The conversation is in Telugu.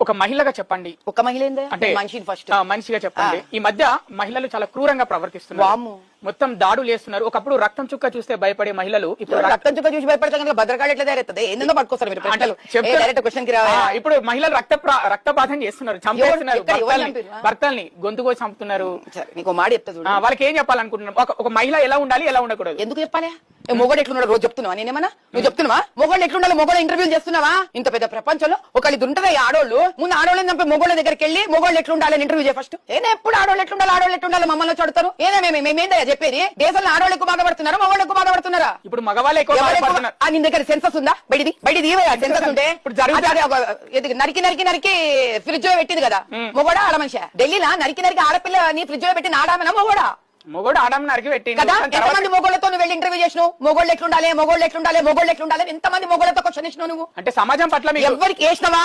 ఒక మహిళగా చెప్పండి. ఒక మహిళ అంటే మనిషిని ఫస్ట్ మనిషిగా చెప్పండి. ఈ మధ్య మహిళలు చాలా క్రూరంగా ప్రవర్తిస్తున్నారు. వామ్మో. మొత్తం దాడులు చేస్తున్నారు. ఒకప్పుడు రక్తం చుక్క చూస్తే భయపడే మహిళలు ఇప్పుడు రక్తం చుక్క చూసి భయపడతా కనుక భద్రకాళి ఎట్లా తయారవుతుంది? ఏందో పట్టుకొస్తారు మీరు ప్రశ్నలు. డైరెక్ట్ క్వశ్చన్ కి రావా? ఇప్పుడు మహిళలు రక్తపాతం చేస్తున్నారు, చంపేస్తున్నారు, భర్తల్ని గొంతు కోసి చంపుతున్నారు. నీకు మాట చెప్తా చూడు. వాళ్ళకి ఏం చెప్పాలనుకుంటున్నారు? ఒక మహిళ ఎలా ఉండాలి, ఎలా ఉండకూడదు? ఎందుకు చెప్పాలి? మొగోడు ఎట్లున్నాడు రోజు చెప్తున్నావా? నేనేమన్నా నువ్వు చెప్తున్నావా? మొగోళ్ళు ఎట్లుండాలి, మొగోళ్ళు ఇంటర్వ్యూలు చేస్తున్నావా? ఇంత పెద్ద ప్రపంచంలో ఒకళ్ళు ఇది ఉంటదా? ఆడోళ్ళు ముందు ఆడోళ్ళని చంపి మొగోళ్ళ దగ్గరికి వెళ్ళి మొగోళ్ళు ఎట్లుండాలని ఇంటర్వ్యూ చేయ ఫస్ట్. ఏదో ఎప్పుడు ఆడోళ్ళు ఎట్లుండాలి మమ్మల్ని చడుతారు. ఏదో మేమేందా చెప్పేది? దేశంలో ఆడోళ్ళు ఎక్కువ బాధపడుతున్నారా, మొగోళ్ళు ఎక్కువ బాధపడుతున్నారా? ఇప్పుడు మగవాళ్ళు ఎక్కువ బాధపడుతున్నారు. నీ దగ్గర సెన్సస్ ఉందా? బయటిది సెన్సస్ ఉంటే నరికి ఫ్రిడ్జ్ లో పెట్టింది కదా, మొగోడా ఆడ మనిషి? ఢిల్లీలో నరికి ఆడపిల్ల నీ ఫ్రిడ్జ్ లో పెట్టిన ఆడామనా మొగోడా? మొగోడు ఆడమ్ నరికి పెట్టింది కదా. ఎంతమంది మొగోళ్ళతో నువ్వు వెళ్ళి ఇంటర్వ్యూ చేసినావు? మొగోళ్ళు ఎట్లుండాలి ఎంతమంది మొగోళ్ళతో క్వశ్చన్ ఇచ్చినావు నువ్వు? అంటే సమాజం పట్ల ఎవరికి వేసినావా?